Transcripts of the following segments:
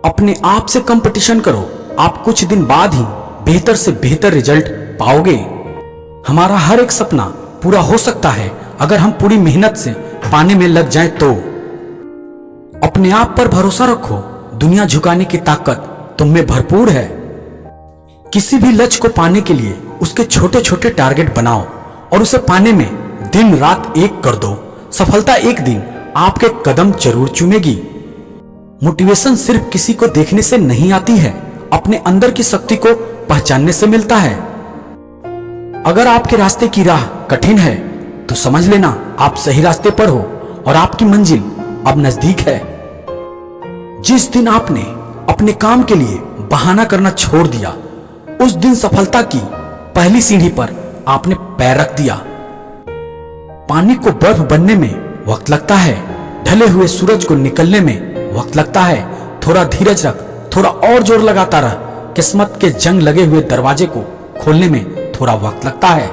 अपने आप से कंपटीशन करो, आप कुछ दिन बाद ही बेहतर से बेहतर रिजल्ट पाओगे। हमारा हर एक सपना पूरा हो सकता है अगर हम पूरी मेहनत से पाने में लग जाएं तो। अपने आप पर भरोसा रखो, दुनिया झुकाने की ताकत तुम में भरपूर है। किसी भी लक्ष्य को पाने के लिए उसके छोटे छोटे टारगेट बनाओ और उसे पाने में दिन रात एक कर दो। सफलता एक दिन आपके कदम जरूर चूमेगी। मोटिवेशन सिर्फ किसी को देखने से नहीं आती है, अपने अंदर की शक्ति को पहचानने से मिलता है। अगर आपके रास्ते की राह कठिन है तो समझ लेना आप सही रास्ते पर हो और आपकी मंजिल अब नजदीक है। जिस दिन आपने अपने काम के लिए बहाना करना छोड़ दिया, उस दिन सफलता की पहली सीढ़ी पर आपने पैर रख दिया। पानी को बर्फ बनने में वक्त लगता है, ढले हुए सूरज को निकलने में वक्त लगता है। थोड़ा धीरज रख, थोड़ा और जोर लगाता रह। किस्मत के जंग लगे हुए दरवाजे को खोलने में थोड़ा वक्त लगता है।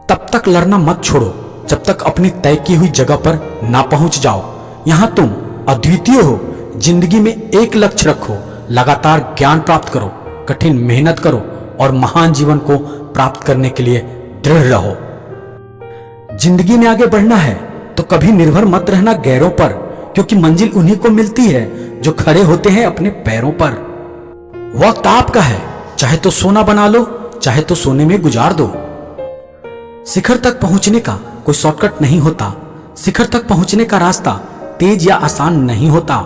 तब तक लड़ना मत छोड़ो जब तक अपनी तय की हुई जगह पर ना पहुंच जाओ। यहां तुम अद्वितीय हो। जिंदगी में एक लक्ष्य रखो, लगातार ज्ञान प्राप्त करो, कठिन मेहनत करो और महान जीवन को प्राप्त करने के लिए दृढ़ रहो। जिंदगी में आगे बढ़ना है तो कभी निर्भर मत रहना गैरों पर, क्योंकि मंजिल उन्हीं को मिलती है जो खड़े होते हैं अपने पैरों पर। वक्त आपका है, चाहे तो सोना बना लो, चाहे तो सोने में गुजार दो। शिखर तक पहुंचने का कोई शॉर्टकट नहीं होता। शिखर तक पहुंचने का रास्ता तेज या आसान नहीं होता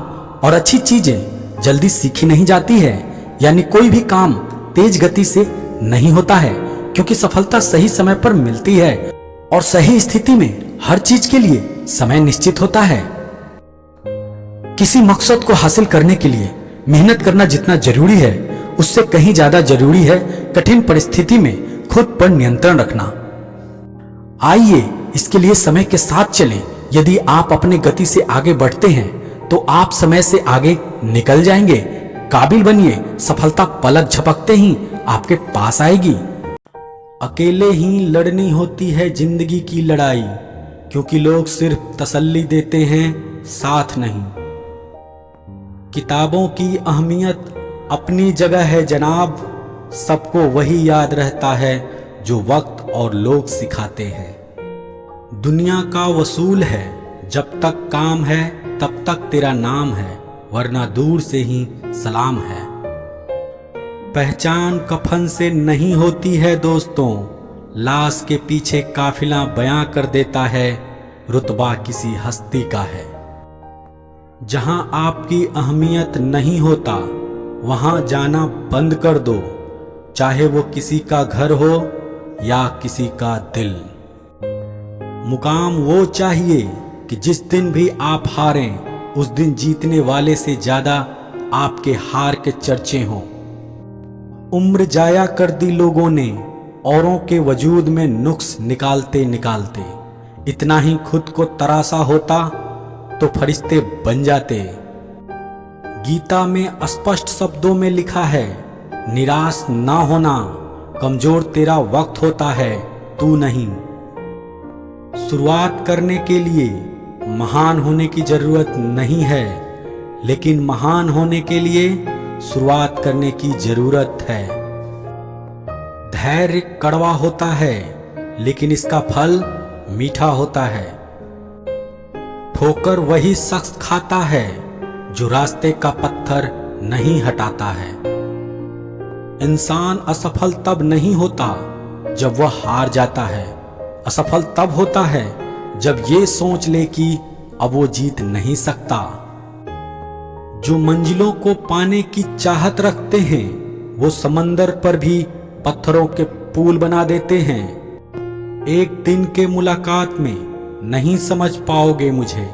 और अच्छी चीजें जल्दी सीखी नहीं जाती है। यानी कोई भी काम तेज गति से नहीं होता है, क्योंकि सफलता सही समय पर मिलती है और सही स्थिति में हर चीज के लिए समय निश्चित होता है। किसी मकसद को हासिल करने के लिए मेहनत करना जितना जरूरी है, उससे कहीं ज्यादा जरूरी है कठिन परिस्थिति में खुद पर नियंत्रण रखना। आइए इसके लिए समय के साथ चलें। यदि आप अपने गति से आगे बढ़ते हैं तो आप समय से आगे निकल जाएंगे। काबिल बनिए, सफलता पलक झपकते ही आपके पास आएगी। अकेले ही लड़नी होती है जिंदगी की लड़ाई, क्योंकि लोग सिर्फ तसल्ली देते हैं, साथ नहीं। किताबों की अहमियत अपनी जगह है जनाब, सबको वही याद रहता है जो वक्त और लोग सिखाते हैं। दुनिया का वसूल है, जब तक काम है तब तक तेरा नाम है, वरना दूर से ही सलाम है। पहचान कफन से नहीं होती है दोस्तों, लाश के पीछे काफिला बयां कर देता है, रुतबा किसी हस्ती का है। जहां आपकी अहमियत नहीं होता वहां जाना बंद कर दो, चाहे वो किसी का घर हो या किसी का दिल। मुकाम वो चाहिए कि जिस दिन भी आप हारें, उस दिन जीतने वाले से ज्यादा आपके हार के चर्चे हों। उम्र जाया कर दी लोगों ने औरों के वजूद में नुक्स निकालते निकालते। इतना ही खुद को तरासा होता तो फरिश्ते बन जाते। गीता में स्पष्ट शब्दों में लिखा है, निराश ना होना, कमजोर तेरा वक्त होता है, तू नहीं। शुरुआत करने के लिए महान होने की जरूरत नहीं है, लेकिन महान होने के लिए शुरुआत करने की जरूरत है। धैर्य कड़वा होता है, लेकिन इसका फल मीठा होता है। ठोकर वही शख्स खाता है जो रास्ते का पत्थर नहीं हटाता है। इंसान असफल तब नहीं होता जब वह हार जाता है, असफल तब होता है जब ये सोच ले कि अब वो जीत नहीं सकता। जो मंजिलों को पाने की चाहत रखते हैं, वो समंदर पर भी पत्थरों के पुल बना देते हैं। एक दिन के मुलाकात में नहीं समझ पाओगे मुझे,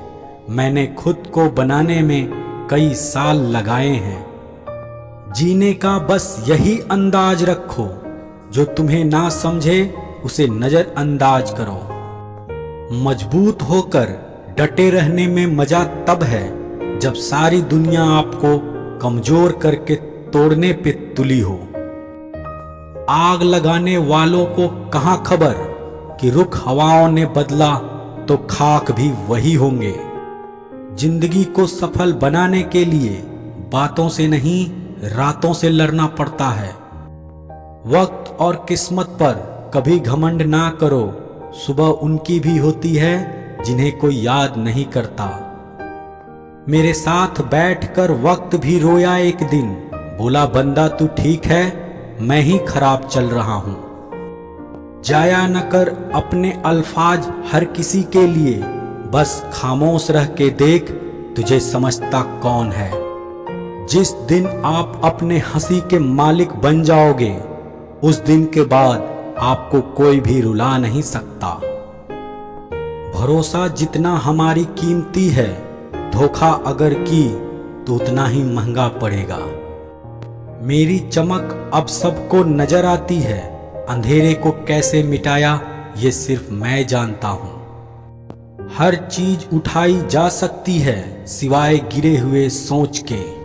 मैंने खुद को बनाने में कई साल लगाए हैं। जीने का बस यही अंदाज रखो, जो तुम्हें ना समझे उसे नजरअंदाज करो। मजबूत होकर डटे रहने में मजा तब है जब सारी दुनिया आपको कमजोर करके तोड़ने पे तुली हो। आग लगाने वालों को कहां खबर कि रुख हवाओं ने बदला तो खाक भी वही होंगे। जिंदगी को सफल बनाने के लिए बातों से नहीं, रातों से लड़ना पड़ता है। वक्त और किस्मत पर कभी घमंड ना करो, सुबह उनकी भी होती है जिन्हें कोई याद नहीं करता। मेरे साथ बैठकर वक्त भी रोया एक दिन, बोला बंदा तू ठीक है, मैं ही खराब चल रहा हूं। जाया न कर अपने अल्फाज हर किसी के लिए, बस खामोश रह के देख तुझे समझता कौन है। जिस दिन आप अपने हंसी के मालिक बन जाओगे, उस दिन के बाद आपको कोई भी रुला नहीं सकता। भरोसा जितना हमारी कीमती है, धोखा अगर की तो उतना ही महंगा पड़ेगा। मेरी चमक अब सबको नजर आती है, अंधेरे को कैसे मिटाया ये सिर्फ मैं जानता हूं। हर चीज उठाई जा सकती है सिवाय गिरे हुए सोच के।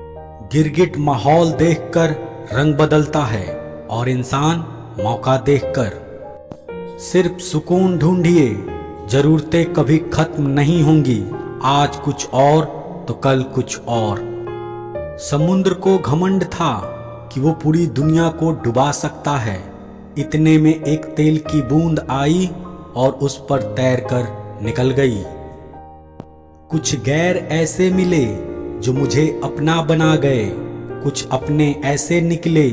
गिरगिट माहौल देखकर रंग बदलता है और इंसान मौका देखकर। सिर्फ सुकून ढूंढिए, जरूरतें कभी खत्म नहीं होंगी। आज कुछ और तो कल कुछ और। समुद्र को घमंड था कि वो पूरी दुनिया को डुबा सकता है। इतने में एक तेल की बूंद आई और उस पर तैरकर निकल गई। कुछ गैर ऐसे मिले जो मुझे अपना बना गए, कुछ अपने ऐसे निकले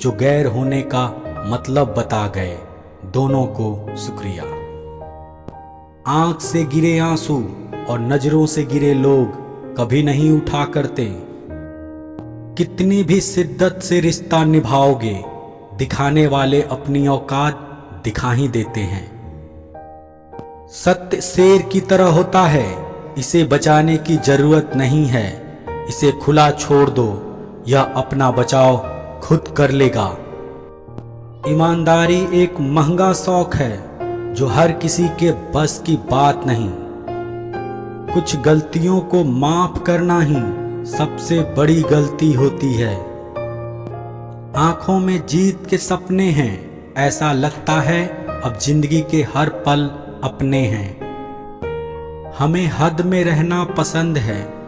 जो गैर होने का मतलब बता गए। दोनों को शुक्रिया। आंख से गिरे आंसू और नजरों से गिरे लोग कभी नहीं उठा करते। कितनी भी शिद्दत से रिश्ता निभाओगे, दिखाने वाले अपनी औकात दिखा ही देते हैं। सत्य शेर की तरह होता है, इसे बचाने की जरूरत नहीं है। इसे खुला छोड़ दो, यह अपना बचाव खुद कर लेगा। ईमानदारी एक महंगा शौक है जो हर किसी के बस की बात नहीं। कुछ गलतियों को माफ करना ही सबसे बड़ी गलती होती है। आंखों में जीत के सपने हैं, ऐसा लगता है अब जिंदगी के हर पल अपने हैं। हमें हद में रहना पसंद है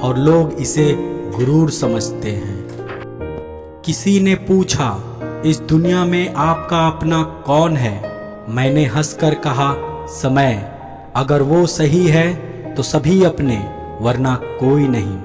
और लोग इसे गुरूर समझते हैं। किसी ने पूछा इस दुनिया में आपका अपना कौन है? मैंने हंसकर कहा समय। अगर वो सही है तो सभी अपने, वरना कोई नहीं।